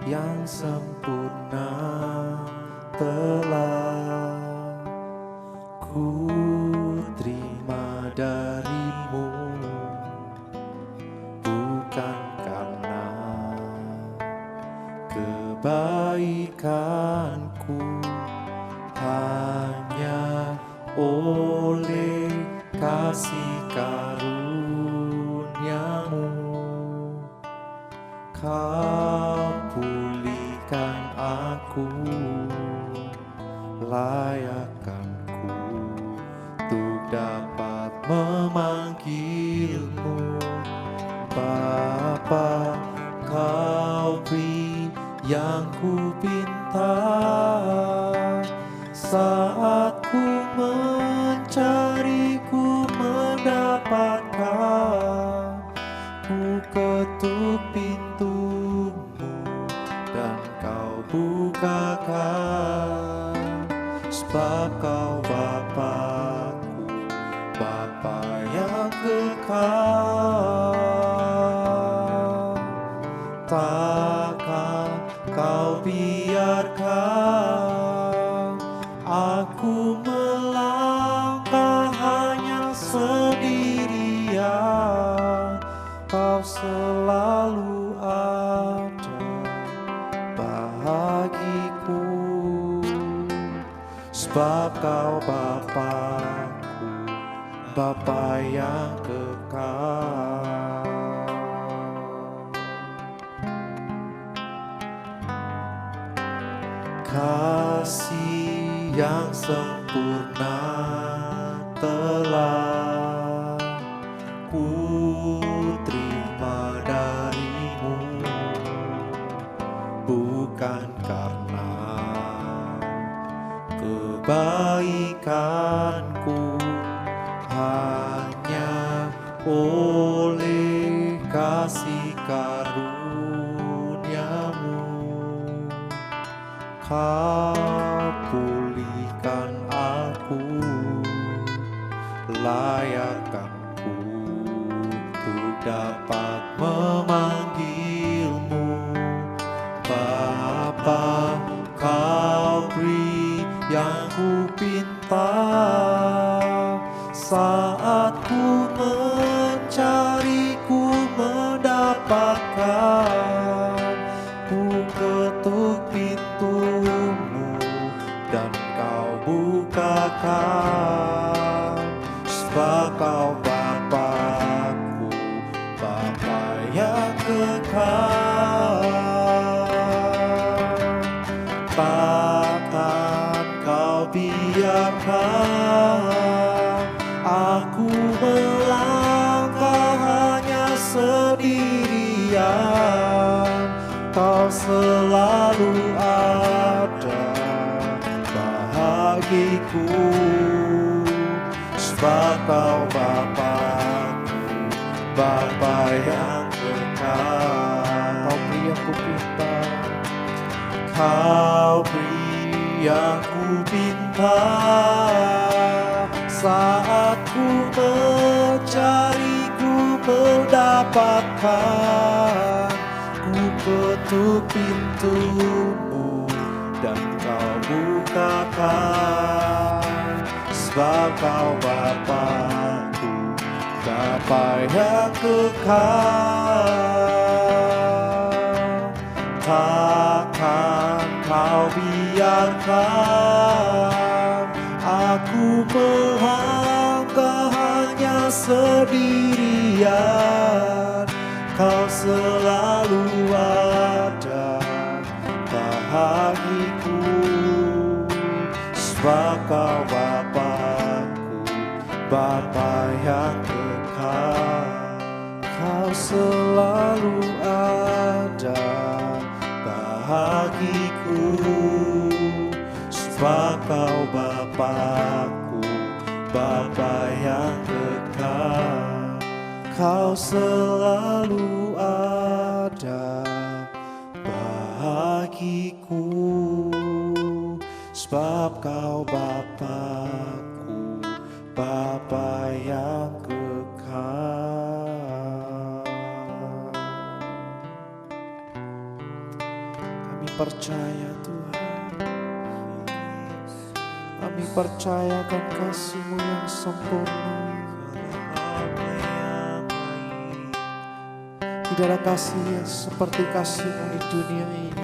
yang sempurna telah ku terima darimu, bukan karena kebaikanku, hanya oleh kasih karuniamu kau pulihkan aku, layakkanku untuk dapat memanggilmu Bapa. Kau beri yang ku pinta saat ku mencari, ku mendapatkan. Ku ketuk pintumu dan kau bukakan, sebab kau Bapakku, Bapa yang kekal. Takkan kau biarkan aku melangkah hanya sendirian. Kau selalu ada bagiku, sebab kau Bapakku, Bapa yang kekal. Kasih yang sempurna telah ku terima darimu, bukan karena kebaikanku, hanya oleh kasih karuniamu kau pulihkan aku, layakkanku untuk dapat memanggilmu Bapa. Kau beri yang ku pinta saat ku mencari, ku mendapatkan. Ku ketuk pintumu dan kau bukakan, sebab kau Bapakku, Bapa yang kekal. Takkan kau biarkan aku melangkah hanya sendirian. Kau selalu ada bagiku, sebab kau Bapakku, Bapa yang kekal. Kau beri yang ku pinta, kau beri yang ku pinta saat ku mencari, ku mendapatkan. Ku ketuk pintumu dan kau bukakan, sebab kau Bapakku, Bapa yang kekal. Takkan kau biarkan aku melangkah hanya sendirian. Kau selalu ada bagiku, sebab kau Bapakku, Bapa yang kekal. Kau selalu ada bagiku, sebab kau Bapakku, Bapa yang kekal. Kau selalu ada bagiku, sebab kau Bapakku, Bapa yang kekal. percaya Tuhan. Kami percayakan kasih-Mu yang sempurna. Tidak ada kasih yang seperti kasih-Mu di dunia ini.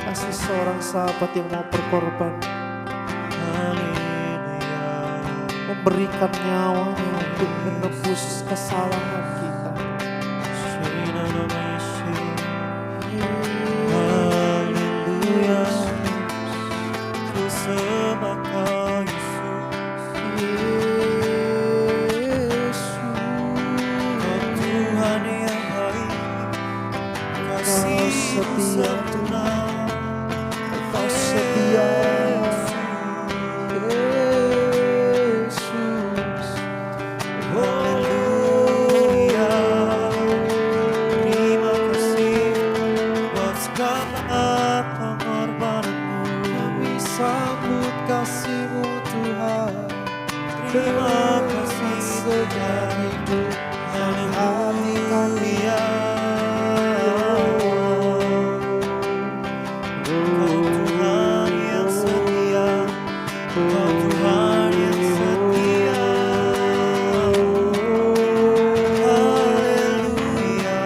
Kasih seorang sahabat yang mau berkorban, memberikan nyawanya untuk menebus kesalahan kita. Haleluya, ku sembah Kau Yesus. Kau Tuhan yang baik, kasih sempurna, Kau setia. Terima kasih sejak hidup dan hati kami. Kau Tuhan yang setia, Kau Tuhan yang setia. Haleluya.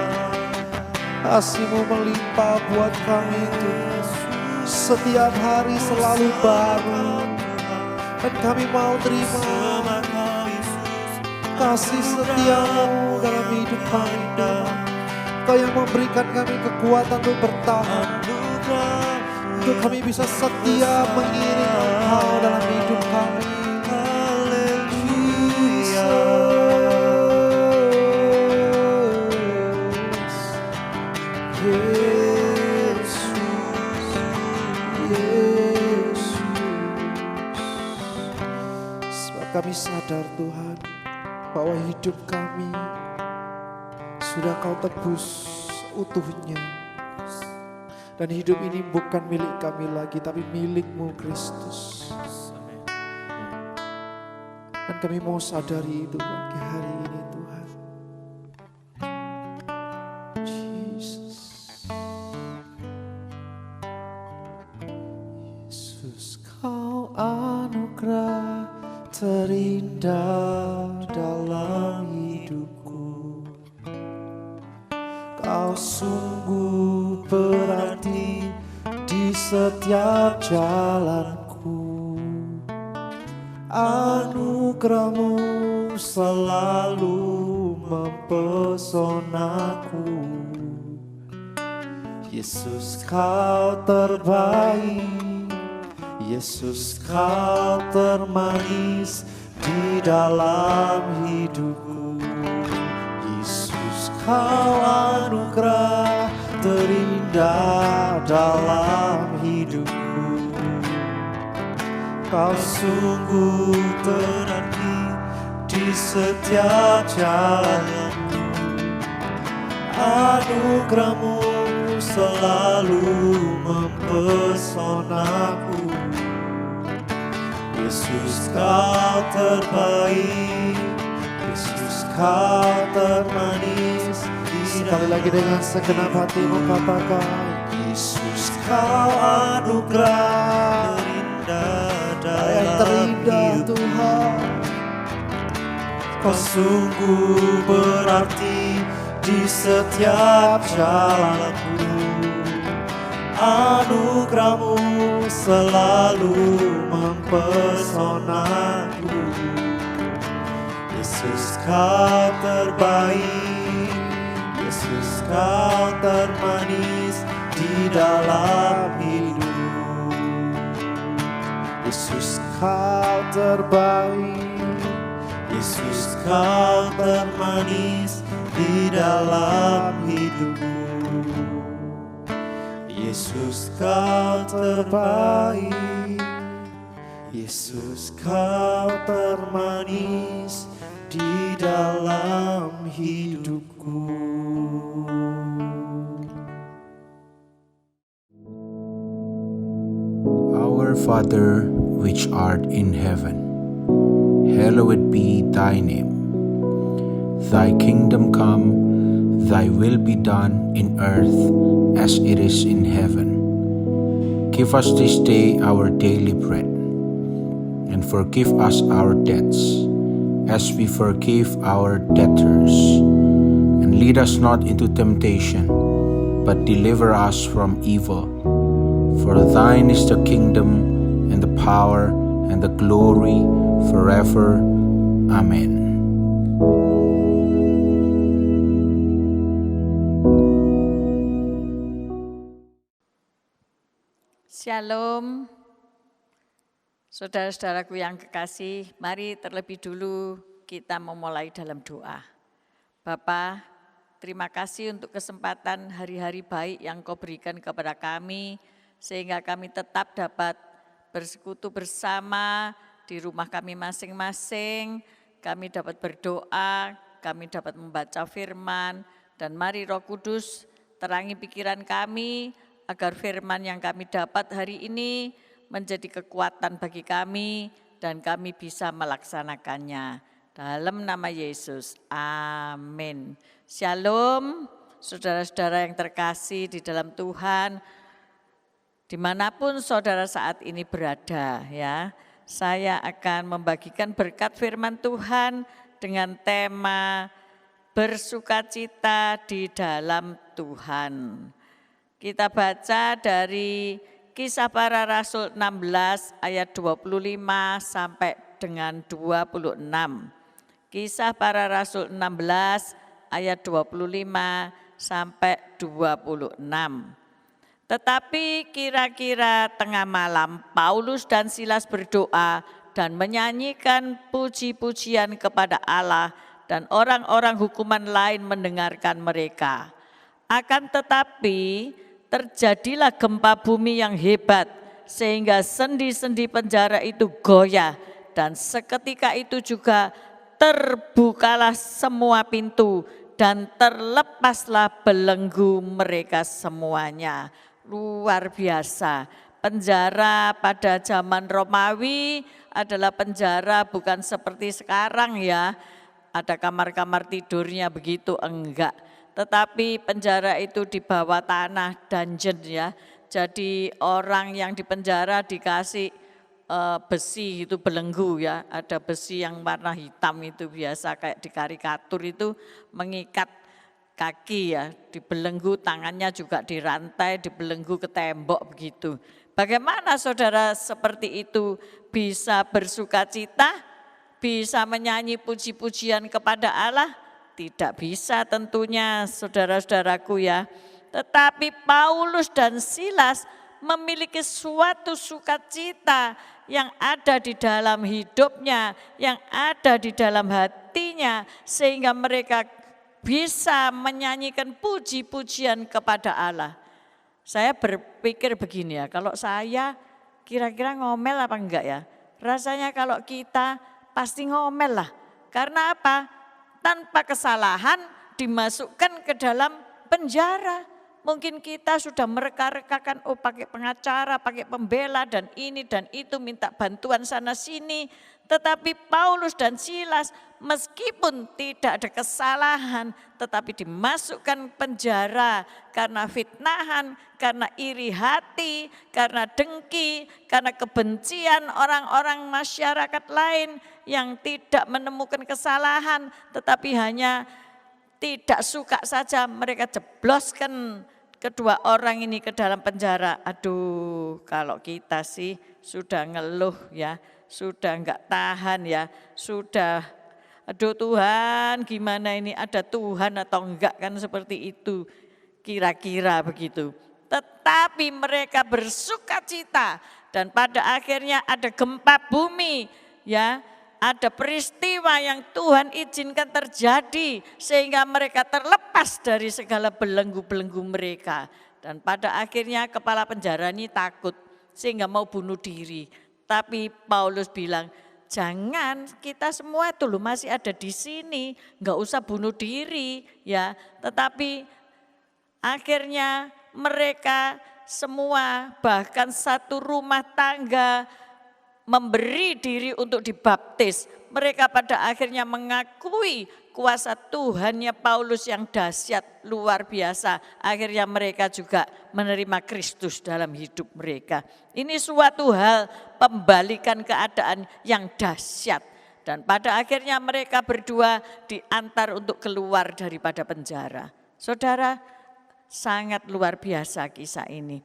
Kasih-Mu melimpah buat kami Tuhan. Setiap hari selalu baru. Dan kami mau terima kasih setia-Mu dalam hidup kami. Kau yang memberikan kami kekuatan untuk bertahan, untuk kami bisa setia mengiring Engkau dalam hidup kami. Kami sadar Tuhan bahwa hidup kami sudah Kau tebus utuhnya. Dan hidup ini bukan milik kami lagi, tapi milik-Mu Kristus. Dan kami mau sadari itu pagi hari ini Tuhan. Jesus. Yesus, Kau anugerah terindah dalam hidupku. Kau sungguh berarti di setiap jalanku. Anugerah-Mu selalu mempesonaku. Yesus, Kau terbaik. Yesus, Kau termanis di dalam hidupku. Yesus, Kau anugerah terindah dalam hidupku. Kau sungguh berarti di setiap jalanku. Anugerah-Mu selalu mempesonaku. Yesus, Kau terbaik. Yesus, Kau termanis. Sekali lagi dengan segenap hatimu katakan, Yesus, Kau anugerah yang terindah Tuhan. Kau sungguh berarti di setiap jalanku. Anugerah-Mu selalu mempesonaku. Yesus, Kau terbaik. Yesus, Kau termanis di dalam hidup. Yesus, Kau terbaik. Yesus, Kau termanis di dalam hidupku. Yesus, Kau terbaik. Yesus, Kau termanis di dalam hidupku. Our Father, which art in heaven, hallowed be thy name. Thy kingdom come, Thy will be done in earth as it is in heaven. Give us this day our daily bread, and forgive us our debts, as we forgive our debtors. And lead us not into temptation, but deliver us from evil. For thine is the kingdom, and the power, and the glory, forever. Amen. Shalom, saudara-saudaraku yang kekasih, mari terlebih dulu kita memulai dalam doa. Bapa, terima kasih untuk kesempatan hari-hari baik yang Kau berikan kepada kami, sehingga kami tetap dapat bersekutu bersama di rumah kami masing-masing, kami dapat berdoa, kami dapat membaca firman, dan mari Roh Kudus terangi pikiran kami, agar firman yang kami dapat hari ini menjadi kekuatan bagi kami dan kami bisa melaksanakannya. Dalam nama Yesus, amin. Shalom, saudara-saudara yang terkasih di dalam Tuhan, dimanapun saudara saat ini berada ya. Saya akan membagikan berkat firman Tuhan dengan tema bersukacita di dalam Tuhan. Kita baca dari Kisah Para Rasul 16 ayat 25 sampai dengan 26. Kisah Para Rasul 16 ayat 25 sampai 26. Tetapi kira-kira tengah malam Paulus dan Silas berdoa dan menyanyikan puji-pujian kepada Allah, dan orang-orang hukuman lain mendengarkan mereka. Akan tetapi terjadilah gempa bumi yang hebat, sehingga sendi-sendi penjara itu goyah, dan seketika itu juga terbukalah semua pintu dan terlepaslah belenggu mereka semuanya. Luar biasa, penjara pada zaman Romawi adalah penjara bukan seperti sekarang ya, ada kamar-kamar tidurnya begitu, enggak. Tetapi penjara itu di bawah tanah, dungeon ya. Jadi orang yang di penjara dikasih besi itu belenggu ya. Ada besi yang warna hitam itu biasa kayak di karikatur itu mengikat kaki ya. Dibelenggu tangannya juga dirantai, dibelenggu ke tembok begitu. Bagaimana saudara seperti itu bisa bersukacita, bisa menyanyi puji-pujian kepada Allah? Tidak bisa tentunya saudara-saudaraku ya. Tetapi Paulus dan Silas memiliki suatu sukacita yang ada di dalam hidupnya, yang ada di dalam hatinya, sehingga mereka bisa menyanyikan puji-pujian kepada Allah. Saya berpikir begini ya, kalau saya kira-kira ngomel apa enggak ya? Rasanya kalau kita pasti ngomel lah. Karena apa? Tanpa kesalahan dimasukkan ke dalam penjara. Mungkin kita sudah mereka-rekakan, oh pakai pengacara, pakai pembela dan ini dan itu, minta bantuan sana sini. Tetapi Paulus dan Silas meskipun tidak ada kesalahan, tetapi dimasukkan penjara karena fitnahan, karena iri hati, karena dengki, karena kebencian orang-orang masyarakat lain yang tidak menemukan kesalahan, tetapi hanya tidak suka saja, mereka jebloskan kedua orang ini ke dalam penjara. Aduh, kalau kita sih sudah ngeluh ya, sudah enggak tahan ya, sudah aduh Tuhan gimana ini, ada Tuhan atau enggak, kan seperti itu kira-kira begitu. Tetapi mereka bersukacita dan pada akhirnya ada gempa bumi ya, ada peristiwa yang Tuhan izinkan terjadi sehingga mereka terlepas dari segala belenggu-belenggu mereka. Dan pada akhirnya kepala penjara ini takut sehingga mau bunuh diri. Tapi Paulus bilang, jangan, kita semua itu loh masih ada di sini, enggak usah bunuh diri ya. Tetapi akhirnya mereka semua, bahkan satu rumah tangga, memberi diri untuk dibaptis. Mereka pada akhirnya mengakui kuasa Tuhannya Paulus yang dahsyat luar biasa. Akhirnya mereka juga menerima Kristus dalam hidup mereka. Ini suatu hal pembalikan keadaan yang dahsyat. Dan pada akhirnya mereka berdua diantar untuk keluar daripada penjara. Saudara, sangat luar biasa kisah ini.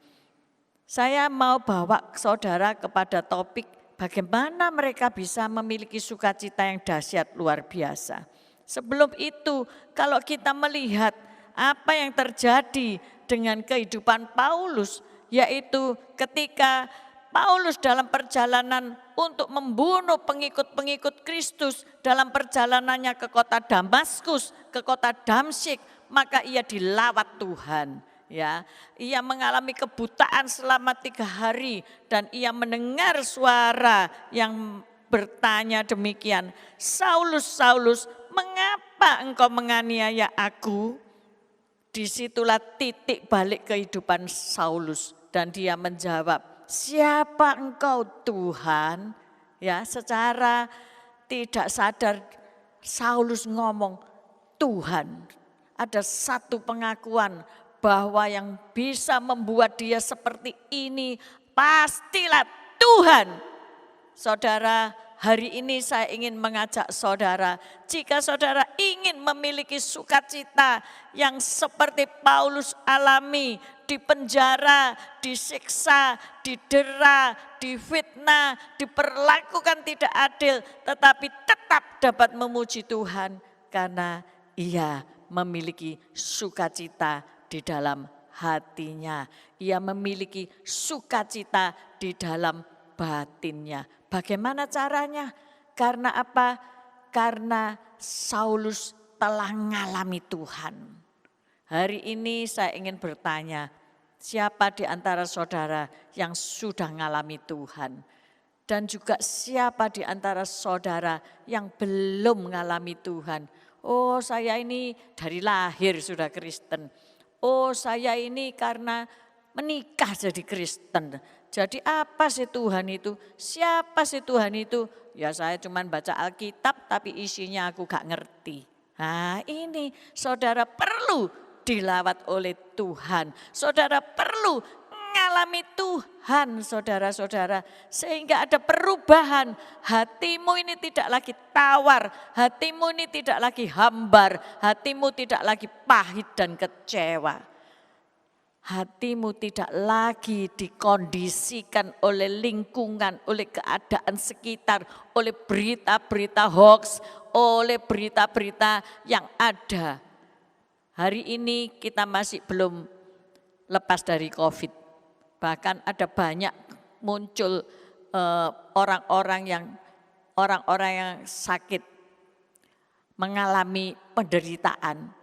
Saya mau bawa saudara kepada topik bagaimana mereka bisa memiliki sukacita yang dahsyat luar biasa. Sebelum itu, kalau kita melihat apa yang terjadi dengan kehidupan Paulus, yaitu ketika Paulus dalam perjalanan untuk membunuh pengikut-pengikut Kristus dalam perjalanannya ke kota Damaskus, ke kota Damsyik, maka ia dilawat Tuhan. Ya, ia mengalami kebutaan selama 3 hari dan ia mendengar suara yang bertanya demikian, Saulus, Saulus, mengapa engkau menganiaya aku? Disitulah titik balik kehidupan Saulus dan dia menjawab, siapa engkau Tuhan? Ya, secara tidak sadar Saulus ngomong Tuhan. Ada satu pengakuan bahwa yang bisa membuat dia seperti ini pastilah Tuhan. Saudara, hari ini saya ingin mengajak saudara, jika saudara ingin memiliki sukacita yang seperti Paulus alami, di penjara, disiksa, didera, difitnah, diperlakukan tidak adil, tetapi tetap dapat memuji Tuhan karena ia memiliki sukacita di dalam hatinya. Ia memiliki sukacita di dalam batinnya. Bagaimana caranya? Karena apa? Karena Saulus telah mengalami Tuhan. Hari ini saya ingin bertanya, siapa di antara saudara yang sudah mengalami Tuhan? Dan juga siapa di antara saudara yang belum mengalami Tuhan? Oh, saya ini dari lahir sudah Kristen. Oh, saya ini karena menikah jadi Kristen. Jadi apa sih Tuhan itu? Siapa sih Tuhan itu? Ya saya cuma baca Alkitab tapi isinya aku gak ngerti. Nah ini saudara perlu dilawat oleh Tuhan. Saudara perlu mengalami Tuhan saudara-saudara. Sehingga ada perubahan. Hatimu ini tidak lagi tawar. Hatimu ini tidak lagi hambar. Hatimu tidak lagi pahit dan kecewa. Hatimu tidak lagi dikondisikan oleh lingkungan, oleh keadaan sekitar, oleh berita-berita hoax, oleh berita-berita yang ada. Hari ini kita masih belum lepas dari COVID. Bahkan ada banyak muncul orang-orang yang sakit, mengalami penderitaan.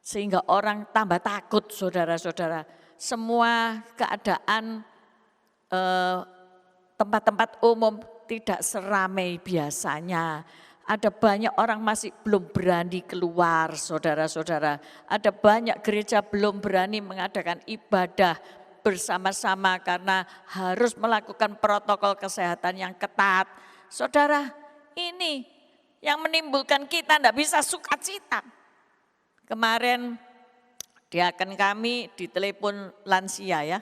Sehingga orang tambah takut saudara-saudara. Semua keadaan tempat-tempat umum tidak seramai biasanya. Ada banyak orang masih belum berani keluar saudara-saudara. Ada banyak gereja belum berani mengadakan ibadah bersama-sama karena harus melakukan protokol kesehatan yang ketat. Saudara, ini yang menimbulkan kita tidak bisa sukacita. Kemarin diaken kami ditelepon lansia ya,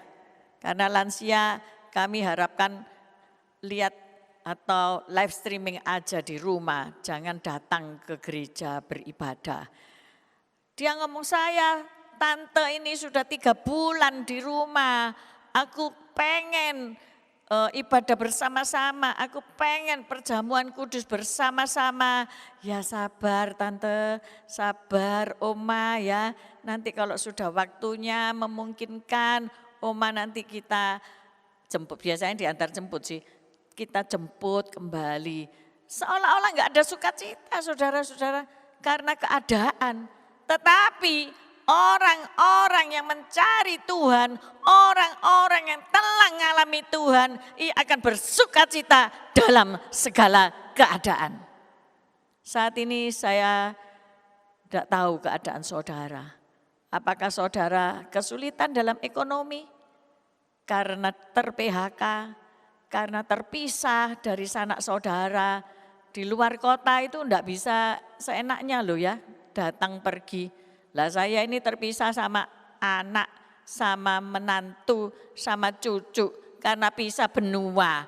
karena lansia kami harapkan lihat atau live streaming aja di rumah, jangan datang ke gereja beribadah. Dia ngomong saya, tante ini sudah 3 bulan di rumah, aku pengen ibadah bersama-sama, aku pengen perjamuan kudus bersama-sama. Ya sabar tante, sabar oma ya. Nanti kalau sudah waktunya memungkinkan, oma nanti kita jemput. Biasanya diantar jemput sih, kita jemput kembali. Seolah-olah enggak ada sukacita saudara-saudara karena keadaan. Tetapi orang-orang yang mencari Tuhan, orang-orang yang telah mengalami Tuhan, ia akan bersukacita dalam segala keadaan. Saat ini saya tidak tahu keadaan saudara. Apakah saudara kesulitan dalam ekonomi? Karena ter-PHK, karena terpisah dari sanak saudara. Di luar kota itu tidak bisa seenaknya loh ya, datang pergi. Lah saya ini terpisah sama anak, sama menantu, sama cucu karena pisah benua.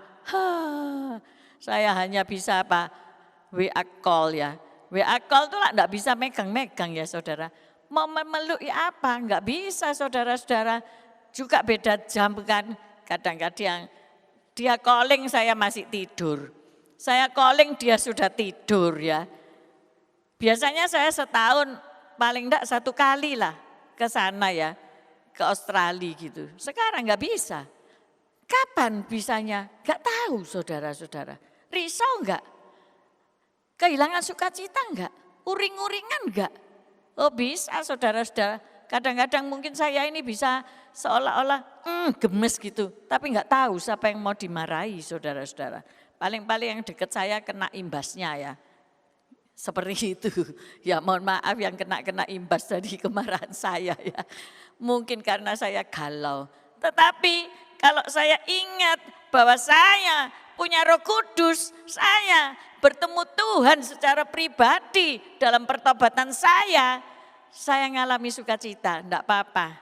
Saya hanya bisa apa? WA call ya. WA call tuh enggak bisa megang-megang ya saudara. Mau memeluk ya apa? Enggak bisa saudara-saudara. Juga beda jam kan. Kadang-kadang dia calling saya masih tidur. Saya calling dia sudah tidur ya. Biasanya saya setahun paling enggak 1 kali lah ke sana ya. Ke Australia gitu. Sekarang enggak bisa. Kapan bisanya? Enggak tahu saudara-saudara. Risau enggak? Kehilangan sukacita enggak? Uring-uringan enggak? Oh bisa saudara-saudara. Kadang-kadang mungkin saya ini bisa seolah-olah gemes gitu. Tapi enggak tahu siapa yang mau dimarahi saudara-saudara. Paling-paling yang dekat saya kena imbasnya ya. Seperti itu. Ya mohon maaf yang kena imbas dari kemarahan saya ya. Mungkin karena saya galau. Tetapi kalau saya ingat bahwa saya punya Roh Kudus, saya bertemu Tuhan secara pribadi dalam pertobatan saya ngalami sukacita, enggak apa-apa.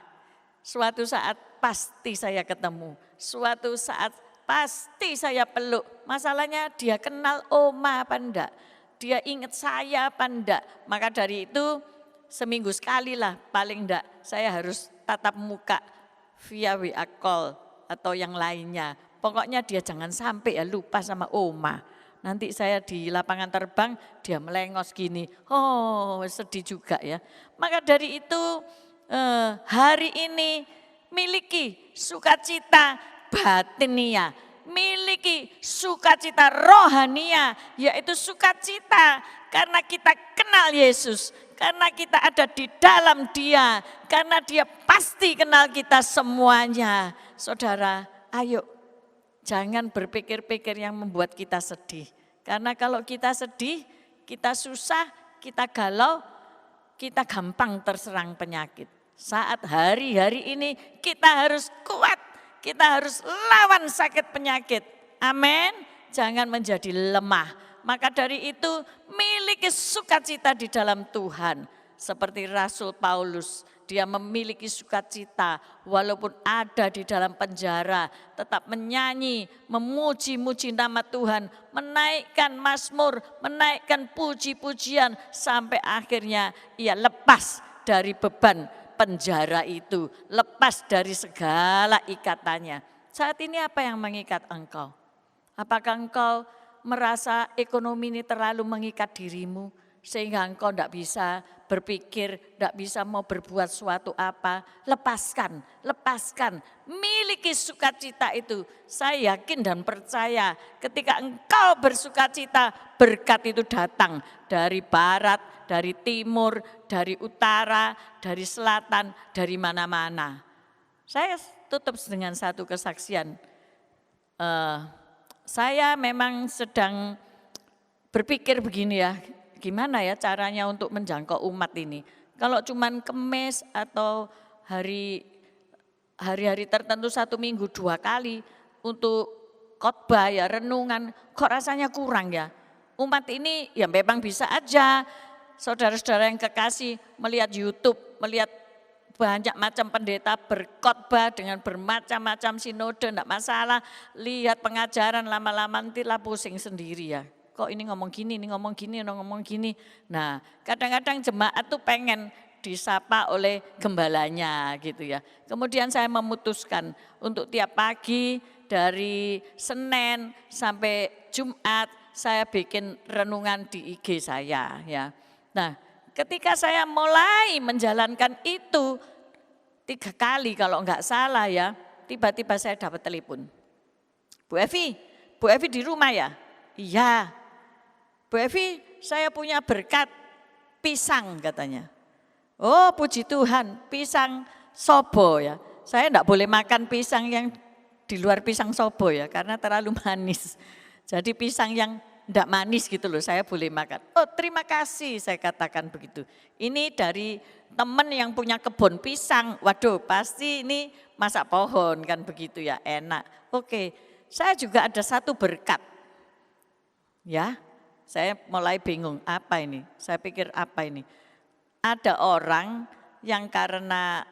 Suatu saat pasti saya ketemu, suatu saat pasti saya peluk. Masalahnya dia kenal Oma apa enggak, dia ingat saya apa enggak. Maka dari itu seminggu sekali lah paling enggak saya harus tatap muka via WA call atau yang lainnya. Pokoknya dia jangan sampai ya lupa sama Oma. Nanti saya di lapangan terbang dia melengos gini. Oh sedih juga ya. Maka dari itu hari ini miliki sukacita batinia. Miliki sukacita rohania. Yaitu sukacita karena kita kenal Yesus. Karena kita ada di dalam Dia. Karena Dia pasti kenal kita semuanya. Saudara, ayo jangan berpikir-pikir yang membuat kita sedih. Karena kalau kita sedih, kita susah, kita galau, kita gampang terserang penyakit. Saat hari-hari ini kita harus kuat, kita harus lawan sakit penyakit. Amin. Jangan menjadi lemah. Maka dari itu miliki sukacita di dalam Tuhan. Seperti Rasul Paulus. Dia memiliki sukacita walaupun ada di dalam penjara. Tetap menyanyi, memuji-muji nama Tuhan. Menaikkan mazmur, menaikkan puji-pujian. Sampai akhirnya ia lepas dari beban penjara itu. Lepas dari segala ikatannya. Saat ini apa yang mengikat engkau? Apakah engkau merasa ekonomi ini terlalu mengikat dirimu? Sehingga engkau tidak bisa berpikir, tidak bisa mau berbuat suatu apa. Lepaskan, lepaskan. Miliki sukacita itu. Saya yakin dan percaya ketika engkau bersukacita, berkat itu datang dari barat, dari timur, dari utara, dari selatan, dari mana-mana. Saya tutup dengan satu kesaksian. Saya memang sedang berpikir begini ya. Gimana ya caranya untuk menjangkau umat ini. Kalau cuman kemis atau hari-hari tertentu 1 minggu 2 kali untuk khotbah ya renungan kok rasanya kurang ya. Umat ini ya memang bisa aja saudara-saudara yang kekasih melihat YouTube, melihat banyak macam pendeta berkhotbah dengan bermacam-macam sinode enggak masalah. Lihat pengajaran lama-lama nantilah pusing sendiri ya. Kok ini ngomong gini, ini ngomong gini, ini ngomong gini. Nah kadang-kadang jemaat tuh pengen disapa oleh gembalanya gitu ya. Kemudian saya memutuskan untuk tiap pagi dari Senin sampai Jumat saya bikin renungan di IG saya ya. Nah ketika saya mulai menjalankan itu 3 kali kalau enggak salah ya. Tiba-tiba saya dapat telepon. Bu Evi di rumah ya? Iya. Bu Evi, saya punya berkat pisang katanya. Oh puji Tuhan, pisang sobo ya. Saya enggak boleh makan pisang yang di luar pisang sobo ya, karena terlalu manis. Jadi pisang yang enggak manis gitu loh, saya boleh makan. Oh terima kasih, saya katakan begitu. Ini dari teman yang punya kebun pisang, waduh pasti ini masak pohon kan begitu ya, enak. Oke, saya juga ada satu berkat. Ya, Saya mulai bingung, apa ini? Saya pikir apa ini? Ada orang yang karena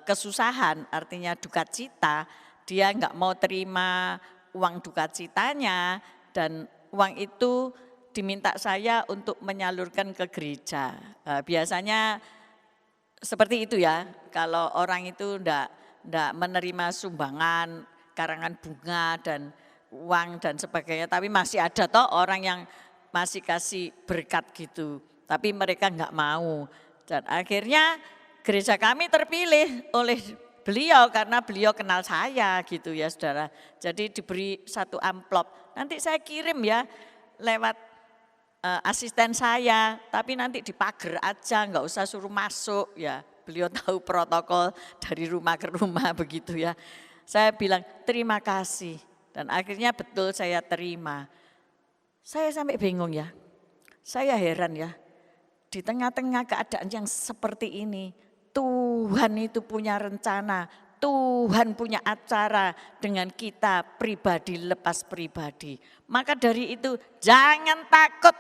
kesusahan, artinya duka cita, dia enggak mau terima uang duka citanya dan uang itu diminta saya untuk menyalurkan ke gereja. Biasanya seperti itu ya, kalau orang itu enggak menerima sumbangan, karangan bunga dan uang dan sebagainya, tapi masih ada toh orang yang masih kasih berkat gitu, tapi mereka enggak mau. Dan akhirnya gereja kami terpilih oleh beliau karena beliau kenal saya gitu ya saudara. Jadi diberi satu amplop, nanti saya kirim ya lewat asisten saya, tapi nanti dipagar aja, nggak usah suruh masuk ya. Beliau tahu protokol dari rumah ke rumah begitu ya. Saya bilang terima kasih dan akhirnya betul saya terima. Saya sampai bingung ya, saya heran ya. Di tengah-tengah keadaan yang seperti ini, Tuhan itu punya rencana, Tuhan punya acara dengan kita pribadi lepas pribadi. Maka dari itu jangan takut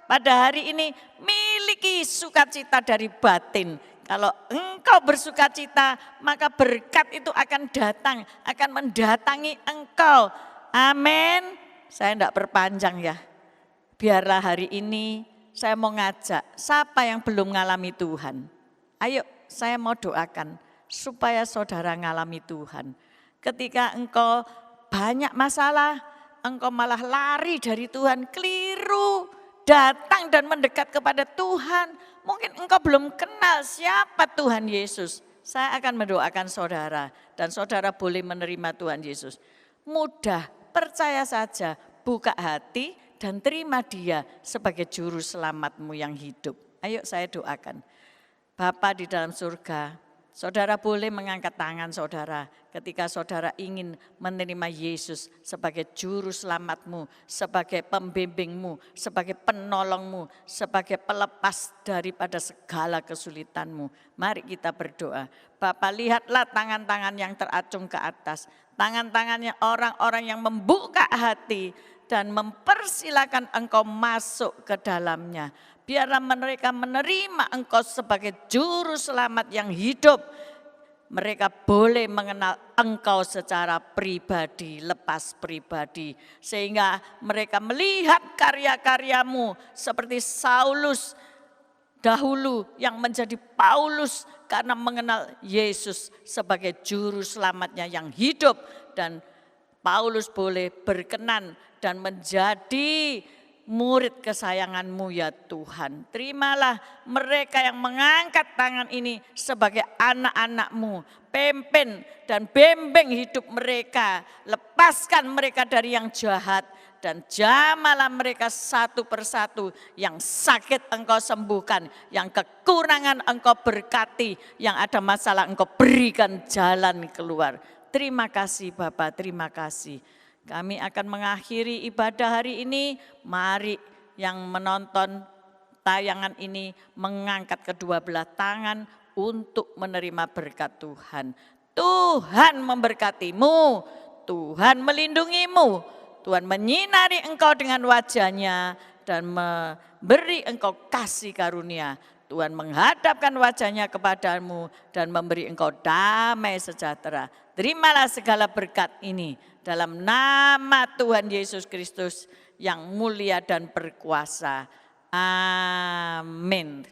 pada hari ini, miliki sukacita dari batin. Kalau engkau bersukacita, maka berkat itu akan datang, akan mendatangi engkau. Amin. Saya tidak perpanjang ya. Biarlah hari ini saya mau ngajak, siapa yang belum mengalami Tuhan? Ayo saya mau doakan supaya saudara mengalami Tuhan. Ketika engkau banyak masalah, engkau malah lari dari Tuhan, keliru. Datang dan mendekat kepada Tuhan. Mungkin engkau belum kenal siapa Tuhan Yesus. Saya akan mendoakan saudara dan saudara boleh menerima Tuhan Yesus. Mudah, percaya saja, buka hati dan terima Dia sebagai juru selamatmu yang hidup. Ayo saya doakan. Bapa di dalam surga, saudara boleh mengangkat tangan saudara ketika saudara ingin menerima Yesus sebagai juru selamatmu, sebagai pembimbingmu, sebagai penolongmu, sebagai pelepas daripada segala kesulitanmu. Mari kita berdoa. Bapa, lihatlah tangan-tangan yang teracung ke atas, tangan-tangannya orang-orang yang membuka hati dan mempersilakan engkau masuk ke dalamnya. Biarlah mereka menerima engkau sebagai juru selamat yang hidup. Mereka boleh mengenal engkau secara pribadi, lepas pribadi. Sehingga mereka melihat karya-karyamu seperti Saulus dahulu yang menjadi Paulus karena mengenal Yesus sebagai juru selamatnya yang hidup. Dan Paulus boleh berkenan dan menjadi murid kesayanganmu ya Tuhan. Terimalah mereka yang mengangkat tangan ini sebagai anak-anakmu. Pimpin dan bimbing hidup mereka. Lepaskan mereka dari yang jahat. Dan jamalah mereka satu persatu. Yang sakit engkau sembuhkan. Yang kekurangan engkau berkati. Yang ada masalah engkau berikan jalan keluar. Terima kasih Bapak, terima kasih. Kami akan mengakhiri ibadah hari ini. Mari yang menonton tayangan ini mengangkat kedua belah tangan untuk menerima berkat Tuhan. Tuhan memberkatimu, Tuhan melindungimu, Tuhan menyinari engkau dengan wajahnya dan memberi engkau kasih karunia. Tuhan menghadapkan wajahnya kepadamu dan memberi engkau damai sejahtera. Terimalah segala berkat ini dalam nama Tuhan Yesus Kristus yang mulia dan berkuasa. Amin.